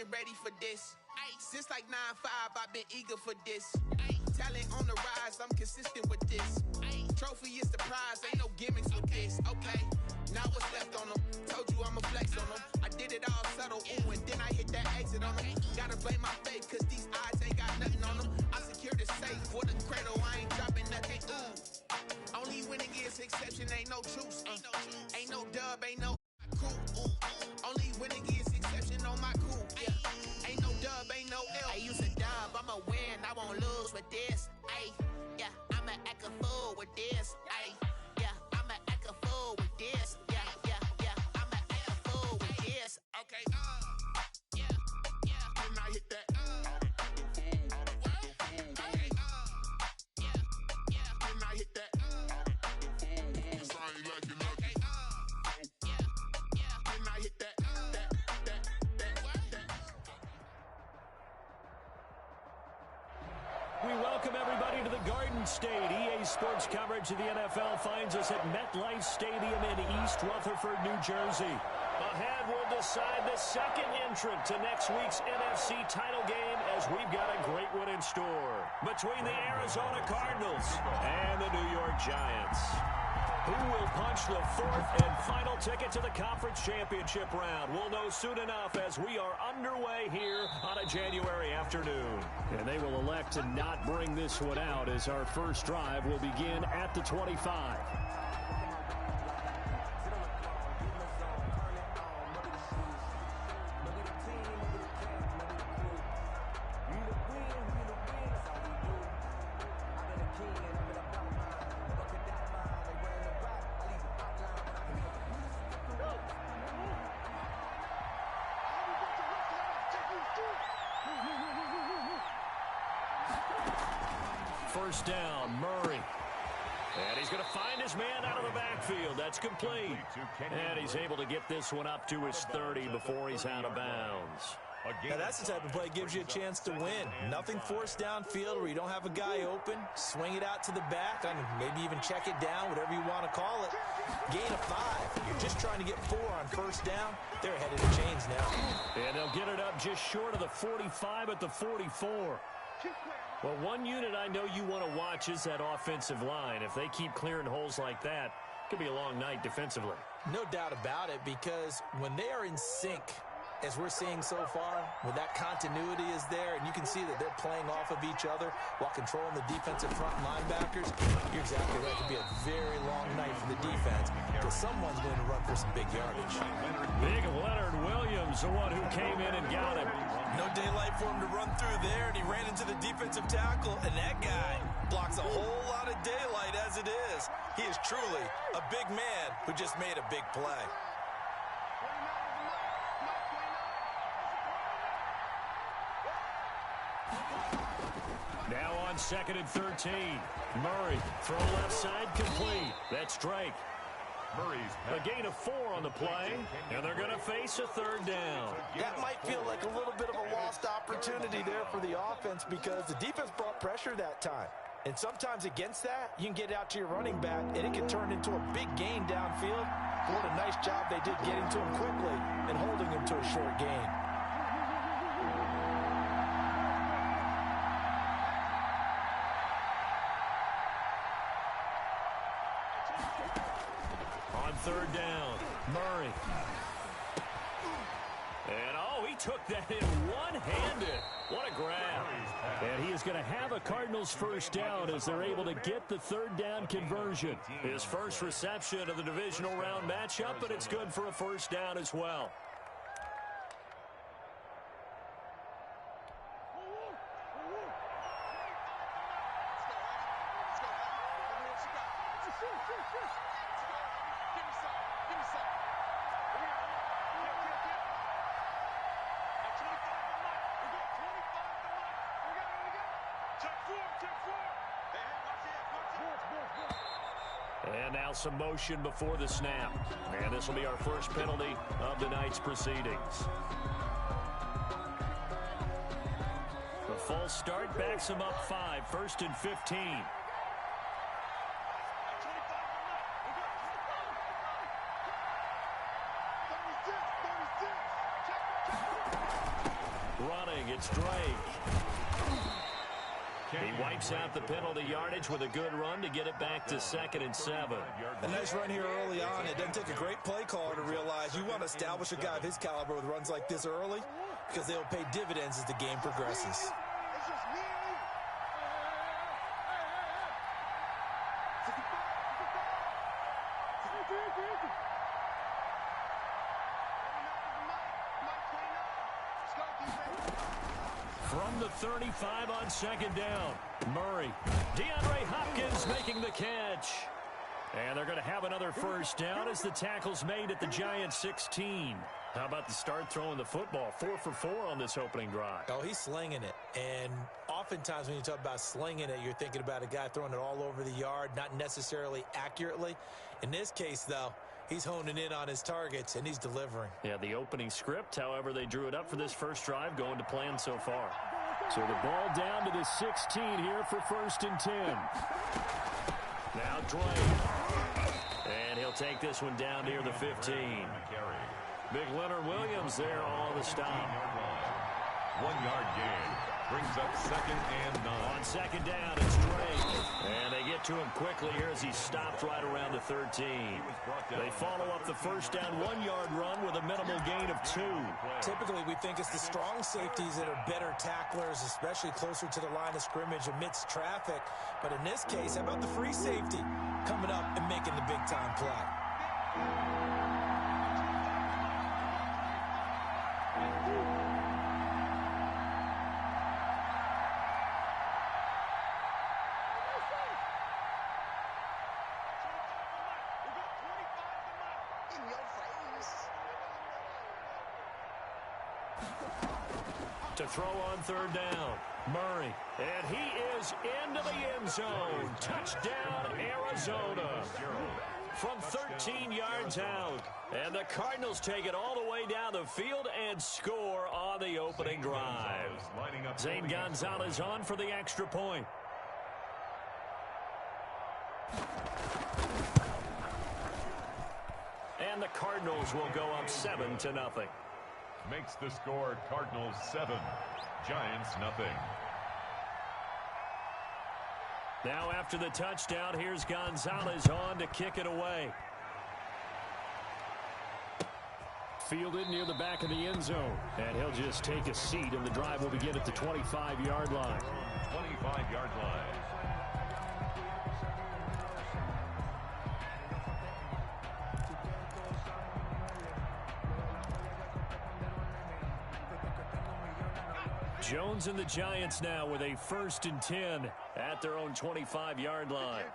been ready for this. Since like 9-5, I've been eager for this. Talent on the rise, I'm consistent with this. Trophy is the prize, ain't no gimmicks with this. Okay, now what's left on them? Told you I'ma flex on them. I did it all subtle, ooh, and then I hit that exit on them. Gotta blame my faith, cause these eyes ain't got nothing on them. I secured the safe for the cradle, I ain't dropping nothing, ooh. Only winning is exception, ain't no truce. Ain't no dub, ain't no cool, ooh. Only winning is exception on my cool, yeah. Ain't no dub, ain't no L. I use a dub, I'ma win, I won't lose with this. Ay, yeah, I'ma act a fool with this. Ay, yeah, I'ma act a fool with this. Yeah, yeah, yeah, I'ma act a fool with this. Okay, yeah, yeah. Can I hit that? Okay, yeah, yeah. Can I hit that? Cause I ain't liking nothing. Yeah, yeah. Can I hit that? We welcome everybody to the Garden State. EA Sports coverage of the NFL finds us at MetLife Stadium in East Rutherford, New Jersey. Ahead, we'll decide the second entrant to next week's NFC title game as we've got a great one in store between the Arizona Cardinals and the New York Giants. Who will punch the fourth and final ticket to the conference championship round? We'll know soon enough as we are underway here on a January afternoon. And they will elect to not bring this one out as our first drive will begin at the 25. First down, Murray. And he's going to find his man out of the backfield. That's complete. And he's able to get this one up to his 30 before he's out of bounds. Now that's the type of play that gives you a chance to win. Nothing forced downfield where you don't have a guy open. Swing it out to the back, and maybe even check it down, whatever you want to call it. Gain of 5. You're just trying to get 4 on first down. They're ahead of the chains now. And they'll get it up just short of the 45 at the 44. Well, one unit I know you want to watch is that offensive line. If they keep clearing holes like that, it could be a long night defensively. No doubt about it, because when they are in sync, as we're seeing so far, when that continuity is there, and you can see that they're playing off of each other while controlling the defensive front linebackers, you're exactly right. It could be a very long night for the defense, because someone's going to run for some big yardage. Big Leonard Williams, the one who came in and got him. No daylight for him to run through there, and he ran into the defensive tackle, and that guy blocks a whole lot of daylight as it is. He is truly a big man who just made a big play. Now on 2nd and 13. Murray, throw left side, complete. That's Drake. A gain of 4 on the play, and they're going to face a 3rd down. That might feel like a little bit of a lost opportunity there for the offense because the defense brought pressure that time. And sometimes against that, you can get out to your running back, and it can turn into a big gain downfield. But what a nice job they did getting to him quickly and holding him to a short gain. On 3rd down, Murray. And, he took that in one-handed. What a grab. And he is going to have a Cardinals first down as they're able to get the 3rd down conversion. His first reception of the divisional round matchup, but it's good for a first down as well. And now some motion before the snap. And this will be our first penalty of the night's proceedings. The false start backs him up 5, 1st and 15. throwing. It's Drake. He wipes out the penalty yardage with a good run to get it back to 2nd and 7. A nice run here early on. It doesn't take a great play caller to realize you want to establish a guy of his caliber with runs like this early because they'll pay dividends as the game progresses. From the 35 on 2nd down, Murray. DeAndre Hopkins making the catch. And they're going to have another first down as the tackle's made at the Giants 16. How about the start throwing the football? 4 for 4 on this opening drive. Oh, he's slinging it. And oftentimes when you talk about slinging it, you're thinking about a guy throwing it all over the yard, not necessarily accurately. In this case, though, he's honing in on his targets, and he's delivering. Yeah, the opening script, however, they drew it up for this first drive, going to plan so far. So the ball down to the 16 here for 1st and 10. Now Drake. And he'll take this one down near the 15. Big Leonard Williams there on the stop. 1-yard gain. Brings up 2nd and 9. On 2nd down, it's Drake. And they get to him quickly here as he stopped right around the 13. They follow up the first down 1-yard run with a minimal gain of 2. Typically, we think it's the strong safeties that are better tacklers, especially closer to the line of scrimmage amidst traffic. But in this case, how about the free safety coming up and making the big-time play? To throw on 3rd down, Murray. And he is into the end zone. Touchdown, Arizona. From 13 yards out. And the Cardinals take it all the way down the field and score on the opening drive. Zane Gonzalez on for the extra point. And the Cardinals will go up 7-0. Makes the score Cardinals 7, Giants nothing. Now after the touchdown, here's Gonzalez on to kick it away. Fielded near the back of the end zone. And he'll just take a seat, and the drive will begin at the 25-yard line. 25-yard line. Jones and the Giants now with a 1st and 10 at their own 25-yard line.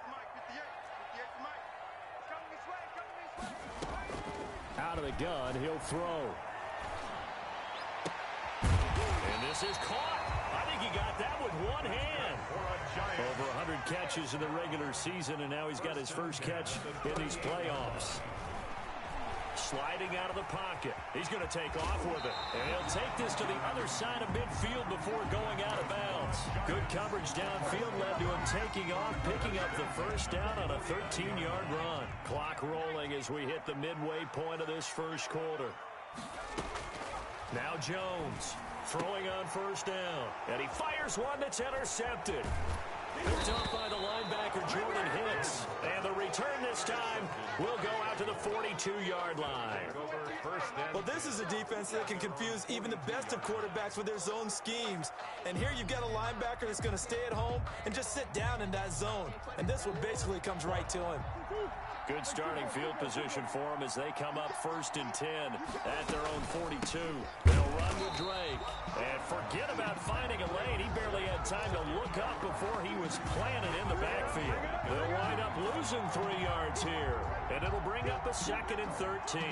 Out of the gun, he'll throw. And this is caught. I think he got that with one hand. Over 100 catches in the regular season, and now he's got his first catch in these playoffs. Sliding out of the pocket. He's going to take off with it. And he'll take this to the other side of midfield before going out of bounds. Good coverage downfield led to him taking off, picking up the first down on a 13-yard run. Clock rolling as we hit the midway point of this first quarter. Now Jones throwing on 1st down. And he fires one that's intercepted. Picked up by the linebacker, Jordan Hicks. And the return this time will go out to the 42-yard line. Well, this is a defense that can confuse even the best of quarterbacks with their zone schemes. And here you've got a linebacker that's going to stay at home and just sit down in that zone. And this one basically comes right to him. Good starting field position for them as they come up 1st and 10 at their own 42. They'll run with Drake. And forget about finding a lane. He barely had time to look up before he was planted in the backfield. They'll wind up losing 3 yards here. And it'll bring up a 2nd and 13.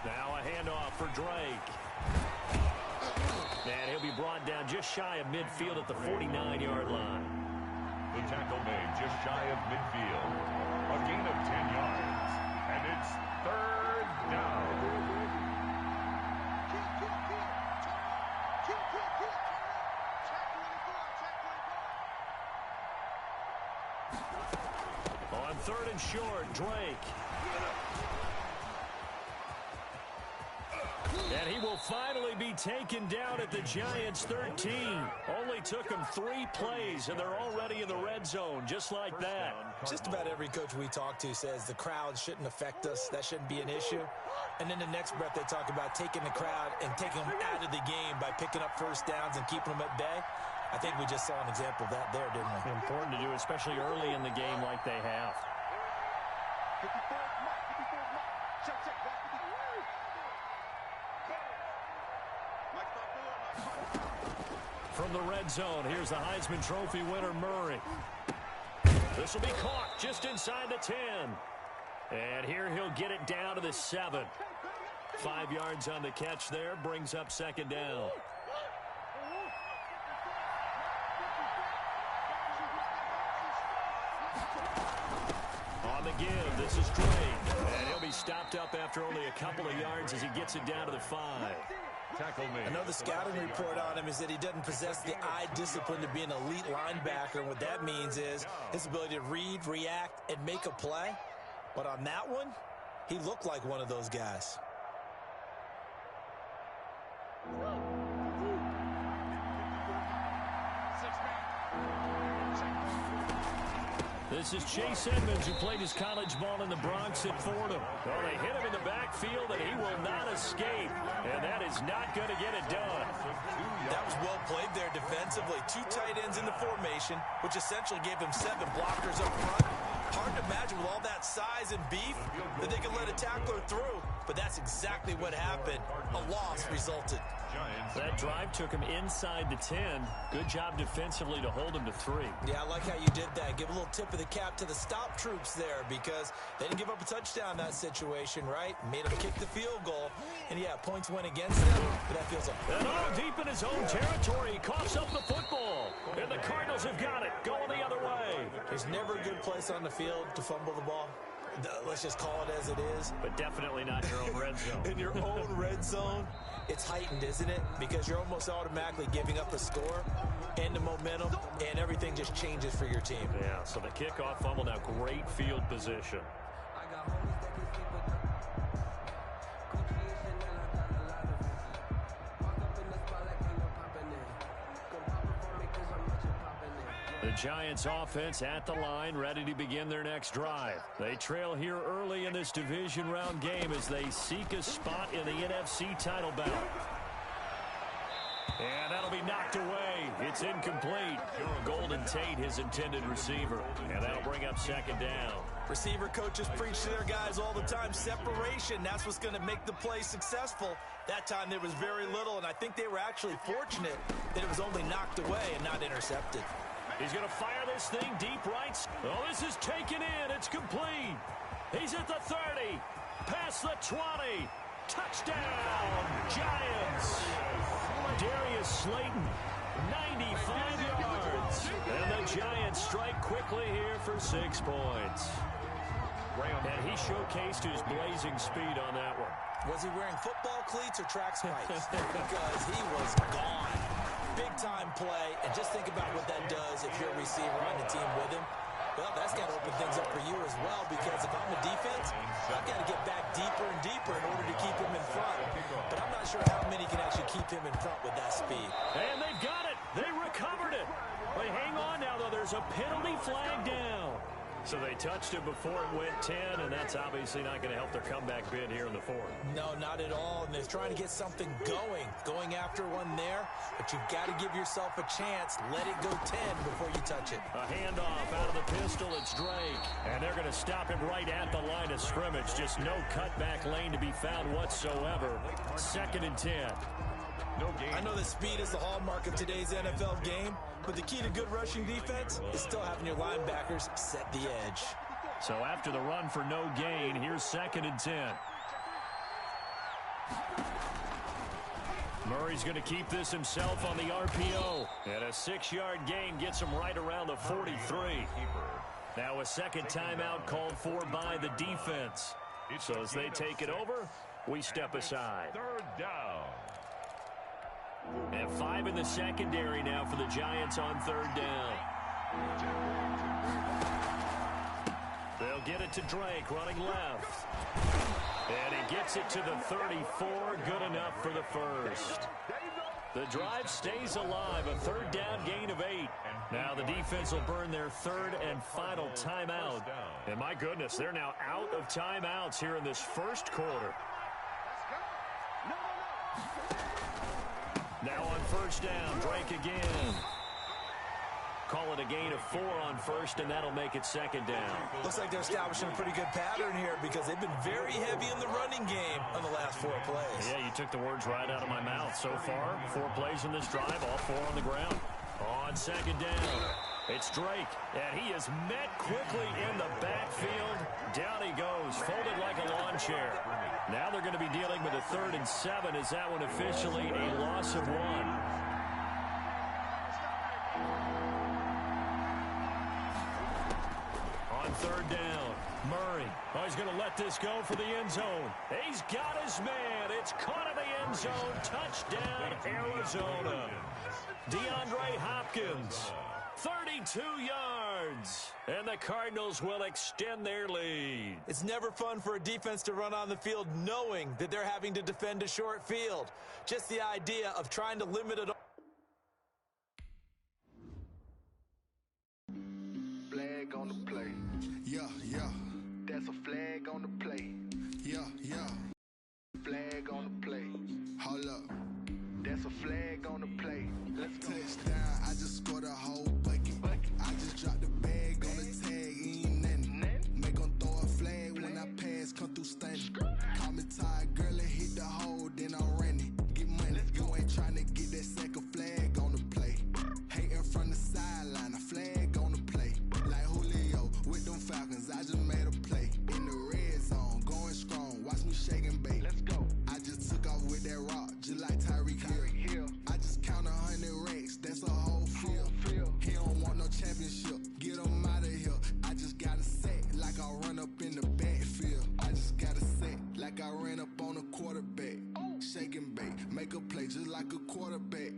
Now a handoff for Drake. And he'll be brought down just shy of midfield at the 49-yard line. The tackle made just shy of midfield. A gain of 10 yards. And it's 3rd down. third and short. Drake. And he will finally be taken down at the Giants' 13. Only took him 3 plays, and they're already in the red zone, just like that. Just about every coach we talk to says the crowd shouldn't affect us. That shouldn't be an issue. And then the next breath they talk about taking the crowd and taking them out of the game by picking up first downs and keeping them at bay. I think we just saw an example of that there, didn't we? Important to do, especially early in the game like they have. From the red zone, here's the Heisman Trophy winner, Murray. This will be caught just inside the 10. And here he'll get it down to the 7. 5 yards on the catch there, brings up second down. On the give, this is Drake. And he'll be stopped up after only a couple of yards as he gets it down to the 5. I know the scouting report on him is that he doesn't possess the eye discipline to be an elite linebacker. And what that means is his ability to read, react, and make a play. But on that one, he looked like one of those guys. This is Chase Edmonds, who played his college ball in the Bronx at Fordham. Well, they hit him in the backfield, and he will not escape. And that is not going to get it done. That was well played there defensively. 2 tight ends in the formation, which essentially gave him 7 blockers up front. Hard to imagine with all that size and beef that they could let a tackler through. But that's exactly what happened. A loss resulted. That drive took him inside the 10. Good job defensively to hold him to 3. Yeah, I like how you did that. Give a little tip of the cap to the stop troops there because they didn't give up a touchdown in that situation, right? Made them kick the field goal. And, yeah, points went against them, but that feels and deep in his own territory. He coughs up the football. And the Cardinals have got it. Going the other way. There's never a good place on the field to fumble the ball. Let's just call it as it is. But definitely not your own red zone. In your own red zone, it's heightened, isn't it? Because you're almost automatically giving up a score and the momentum, and everything just changes for your team. Yeah, so the kickoff fumble, now great field position. The Giants offense at the line, ready to begin their next drive. They trail here early in this division round game as they seek a spot in the NFC title bout. And that'll be knocked away. It's incomplete. Golden Tate, his intended receiver. And that'll bring up second down. Receiver coaches preach to their guys all the time. Separation, that's what's going to make the play successful. That time there was very little, and I think they were actually fortunate that it was only knocked away and not intercepted. He's going to fire this thing deep right. Oh, this is taken in. It's complete. He's at the 30. Past the 20. Touchdown, Giants. Darius Slayton, 95 yards. And the Giants strike quickly here for 6 points. And he showcased his blazing speed on that one. Was he wearing football cleats or track spikes? Because he was gone. Big-time play, and just think about what that does if you're a receiver on the team with him. Well, that's got to open things up for you as well, because if I'm a defense, I've got to get back deeper and deeper in order to keep him in front. But I'm not sure how many can actually keep him in front with that speed. And they've got it. They recovered it. They hang on now, though. There's a penalty flag down. So they touched it before it went 10, and that's obviously not going to help their comeback bid here in the 4th. No, not at all. And they're trying to get something going after one there. But you've got to give yourself a chance. Let it go 10 before you touch it. A handoff out of the pistol. It's Drake. And they're going to stop him right at the line of scrimmage. Just no cutback lane to be found whatsoever. 2nd and 10. No game. I know that speed is the hallmark of today's NFL game, but the key to good rushing defense is still having your linebackers set the edge. So after the run for no gain, here's 2nd and 10. Murray's going to keep this himself on the RPO. And a 6-yard gain gets him right around the 43. Now a second timeout called for by the defense. So as they take it over, we step aside. 3rd down. And 5 in the secondary now for the Giants on 3rd down. They'll get it to Drake, running left. And he gets it to the 34, good enough for the first. The drive stays alive, a third down gain of 8. Now the defense will burn their third and final timeout. And my goodness, they're now out of timeouts here in this first quarter. Now on first down, Drake again. Call it a gain of 4 on first, and that'll make it second down. Looks like they're establishing a pretty good pattern here because they've been very heavy in the running game on the last 4 plays. Yeah, you took the words right out of my mouth. So far, 4 plays in this drive, all 4 on the ground. On second down, it's Drake, and he is met quickly in the backfield. Down he goes, folded like a lawn chair. Now they're going to be dealing with a 3rd and 7. Is that one officially a loss of 1? Third down, Murray. Oh, he's going to let this go for the end zone. He's got his man. It's caught in the end zone. Touchdown, Arizona. DeAndre Hopkins, 32 yards. And the Cardinals will extend their lead. It's never fun for a defense to run on the field knowing that they're having to defend a short field. Just the idea of trying to limit it. Flag on the play. Yeah, yeah. That's a flag on the play. Yeah, yeah. Flag on the play. Hold up. That's a flag on the play. Let's go. Touchdown, I just scored a whole bucket. I just dropped the bag on the tag, ain't nothing. Make them throw a flag when I pass, come through stunning. Call me tired, girl, and hit the hole, then I'm running. Get money, you ain't trying to get that second flag on the play. Hating from the sideline, a flag on the play. Like Julio with them Falcons, I just made a play. In the red zone, going strong, watch me shake and bake. Let's go. I just took off with that rock, just like Tyreek Hill. I just count 100 racks, that's a whole field. He don't want no championship, get him out of here. I just got a set, like I run up in the backfield. I just got a set, like I ran up on a quarterback. Shake and bake, make a play just like a quarterback.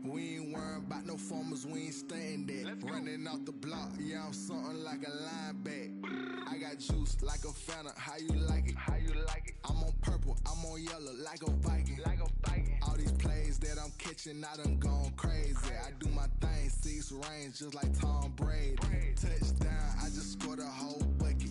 We ain't worrying about no formers, we ain't staying that. Running off the block, yeah, I'm something like a linebacker. I got juice like a Fanta, how you like it? How you like it? I'm on purple, I'm on yellow, like a Viking. Like a Viking. All these plays that I'm catching, I done gone crazy. I do my thing, 6 range, just like Tom Brady. Touchdown, I just scored a whole bucket.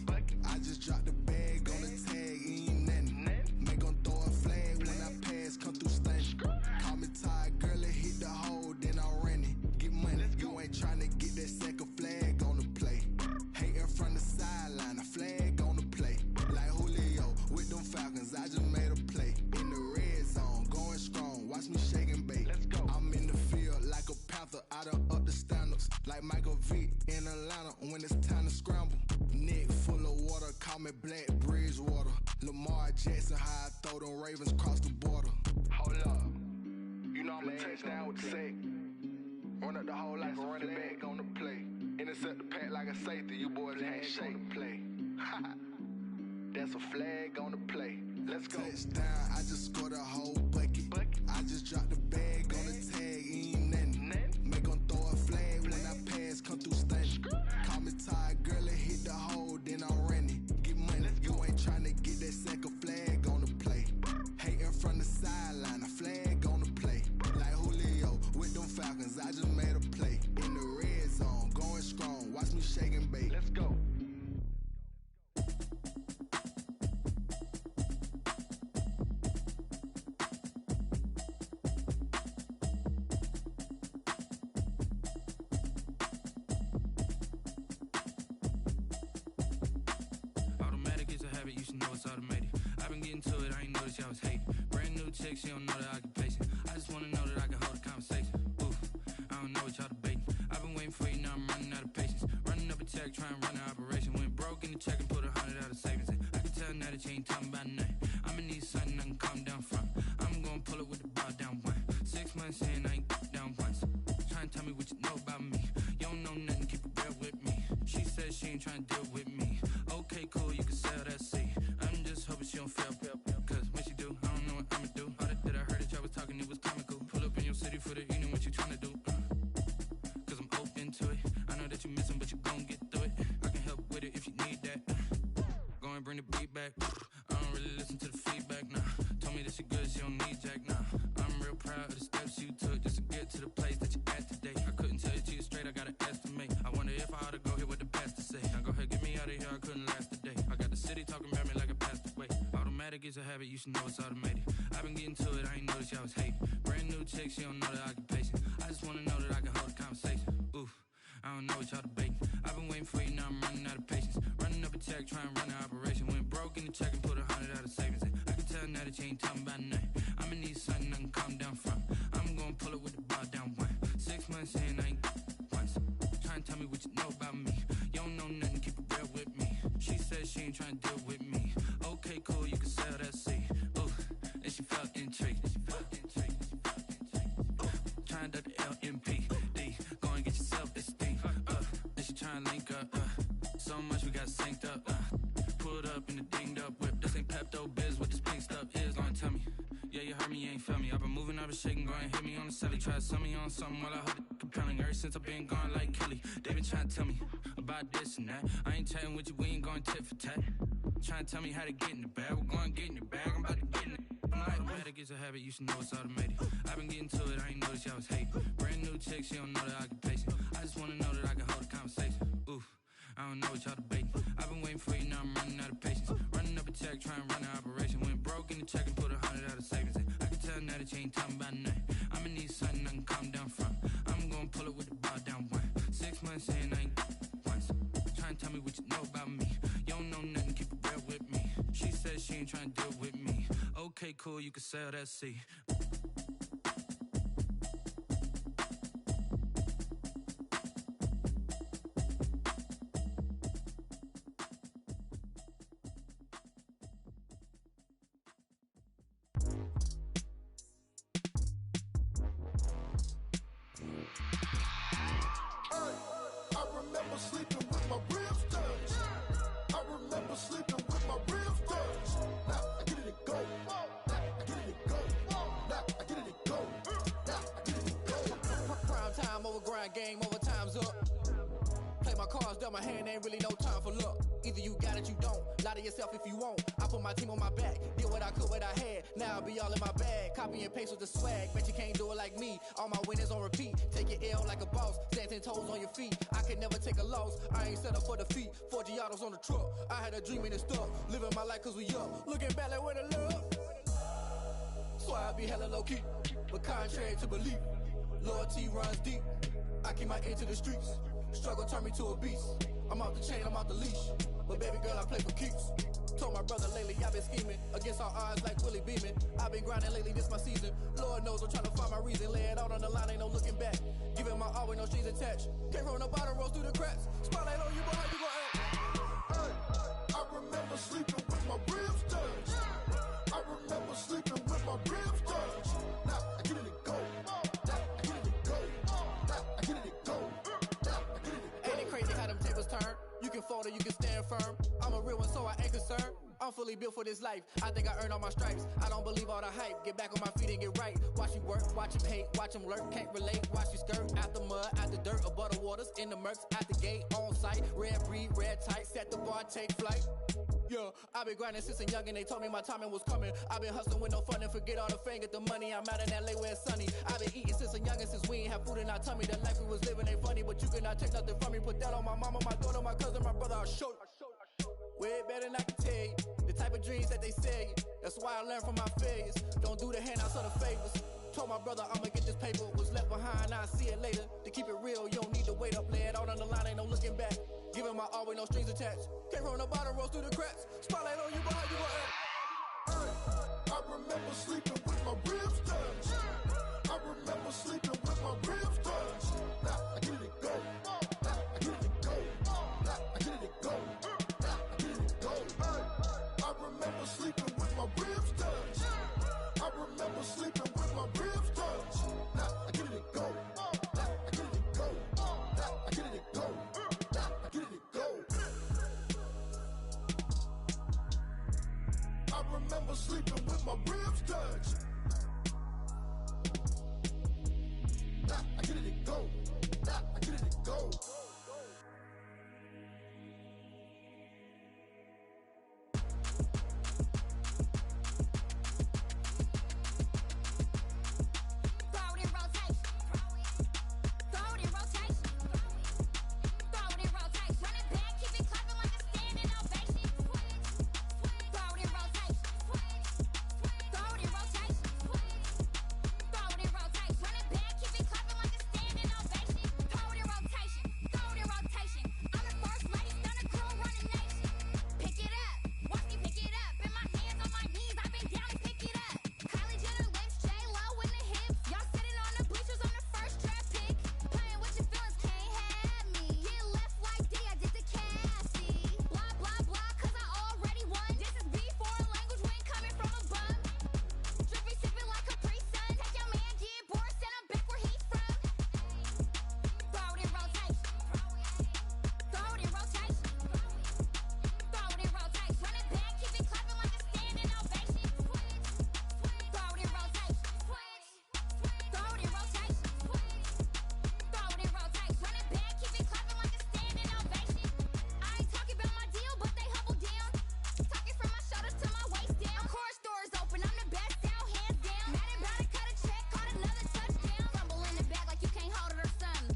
I just dropped the bag on the tag, ain't nothing. Make them throw a flag when I pass, come through stunning. Call me tired, girl, and hit the hole, then I'm running. Get money, you ain't trying to get that second flag on the play. Hating from the sideline, a flag on the play. Like Julio with them Falcons, I just made a play. In the red zone, going strong, watch me shake and bake. Let's go. I'm in the field like a Panther, I done up the standards. Like Michael Vick in Atlanta when it's time to scramble. Neck full of water, call me Black Bridgewater. Lamar Jackson, how I throw them Ravens cross the border. Hold up. You know I'm a touchdown with the sack. Run up the hole like a running back on the play. Intercept the pack like a safety. You boys ain't shake the play. That's a flag on the play. Let's go. Touchdown, I just scored a whole bucket. I just dropped the bag on the tag, ain't nothing. Make them throw a flag when I pass, come through stunning. Call me tired, girl, and hit the hole, then I'm running. Get money, you ain't trying to get that second flag on the play. Hating from the sideline, a flag on the play. Like Julio with them Falcons, I just made a play. In the red zone, going strong, watch me shake and bake. Let's go. Automatic is a habit, you should know it's automated. I've been getting to it, I ain't noticed y'all was hating. Brand new chick, she don't know the occupation. I just wanna know that I can hold a conversation. Oof, I don't know what y'all debating. I've been waiting for you, now I'm running out of patience. Running up a check, trying to run an operation. Went broke in the check and put 100 out of savings in. I can tell now that you ain't talking about nothing. I'ma need something I can calm down from. I'm gonna pull it with the bar down one. 6 months in, I ain't down once. Trying to tell me what you know about me. You don't know nothing, keep it real with me. She said she ain't trying to deal with me. Okay, cool, you can sell that seat. I'm just hoping she don't fail. Cause when she do, I don't know what I'ma do. All that I heard that y'all was talking, it was comical. Pull up in your city for the evening, what you trying to do? Cause I'm open to it. I know that you missing, but you gon' get through it. I can help with it if you need that. that she good, she don't need Jack now. I'm real proud of the steps you took just to get to the place that you're at today. I couldn't tell you to you straight, I gotta estimate. I wonder if I ought to go here with the pastor say. Now go ahead, get me out of here, I couldn't last a day. I got the city talking about me like I passed away. Automatic is a habit, you should know it's automated. I've been getting to it, I ain't noticed y'all was hating. Brand new chick, she don't know the occupation. I just wanna know that I can hold a conversation. Oof, I don't know what y'all debating. I've been waiting for you, now I'm running out of patience. Running up a check, trying to run an operation. Went broke in the check and put 100 out of savings. I can tell now that you ain't talking about nothing. I'ma need something I can calm down from. I'm gonna pull it with the bar down one. 6 months in, I ain't once. Trying to tell me what you know about me. You don't know nothing, keep it real with me. She said she ain't trying to deal with me. Okay, cool, you can sell that seed. Ooh, and she felt intrigued. Trying to the LMPD. Go and get your self-esteem. And she trying to link up. So much we got synced up. Pulled up in the dinged up whip. This ain't Pepto-Biz, what this pink stuff is. Gonna tell me. Yeah, you heard me, you ain't felt me. I've been moving, I've been shaking, go and hit me on the celly. Try to sell me on something while I hold it compelling. Ever since I've been gone like Kelly, they been trying to tell me about this and that. I ain't chatting with you, we ain't going tit for tat. Trying to tell me how to get in the bag. We're going to get in the bag, I'm about to get in it. Automatic is a habit, you should know it's automated. I've been getting to it, I ain't noticed y'all was hating. Brand new chick, she don't know the occupation. I just wanna know that I can hold a conversation. Oof, I don't know what y'all debating. I've been waiting for you, now I'm running out of patience. Running up a check, trying to run an operation. Went broke in the check and put 100 out of savings. I can tell now that you ain't talking about nothing. I'ma need something I can calm down from. I'm gonna pull it with the bar down one. 6 months in, I ain't once. Trying to tell me what you know about me. You don't know nothing, keep it real with me. She said she ain't trying to deal with me. Okay, cool, you can sell that seed. I remember sleeping with my ribs touched. I remember sleeping with my ribs touched. Now I get it and go. Now I get it and go. Now I get it and go. Now I get it and go. Prime time over grind game, overtime's up. Play my cards, dealt my hand, ain't really no time for luck. Either you got it, you don't. Lie to yourself if you won't. I put my team on my back, did what I could, what I had. Now I'll be all in my bag. Copy and paste with the swag. Bet you can't do it like me. All my winners on repeat. Take your L like a boss. Stand 10 toes on your feet. I can never take a loss. I ain't set up for defeat. 4 Giottos on the truck. I had a dream and it stuck. Living my life cause we up. Looking back like where the love. So I be hella low key. But contrary to belief, loyalty runs deep. I keep my ear to the streets. Struggle turned me to a beast. I'm off the chain, I'm off the leash. But baby girl, I play for keeps. Told my brother lately, I've been scheming. Against all odds like Willie Beeman. I've been grinding lately, this my season. Lord knows I'm trying to find my reason. Lay it out on the line, ain't no looking back. Giving my all with no strings attached. Came from the bottom, rose through the cracks. Spotlight on you, but how you gon' act? Hey, I remember sleeping with my ribs touched. I remember sleeping with my ribs touched. Now I get it and go. Now I get it and go. Now I get it and go. Now I get it and go. Ain't it crazy how them tables turn? You can fold or you can stand firm. I'm a real one, so I ain't concerned. I'm fully built for this life. I think I earned all my stripes. I don't believe all the hype. Get back on my feet and get right. Watch you work, watch him hate, watch him lurk. Can't relate, watch you skirt. Out the mud, out the dirt, above the waters, in the murks, at the gate, on site. Red breed, red tight, set the bar, take flight. Yeah, I been grinding since a young and they told me my timing was coming. I been hustling with no fun and forget all the fame, get the money. I'm out in LA where it's sunny. I been eating since a young and since we ain't have food in our tummy. The life we was living ain't funny, but you cannot take nothing from me. Put that on my mama, my daughter, my cousin, my brother, I'll show you. Way better than I can tell you. The type of dreams that they sell you. That's why I learned from my failures. Don't do the handouts or the favors. Told my brother I'ma get this paper. Was left behind, I'll see it later. To keep it real, you don't need to wait up. Lay it out on the line, ain't no looking back. Giving my all with no strings attached. Came from the bottom, rose through the cracks. Spotlight on you, but how you gon' act? I remember sleeping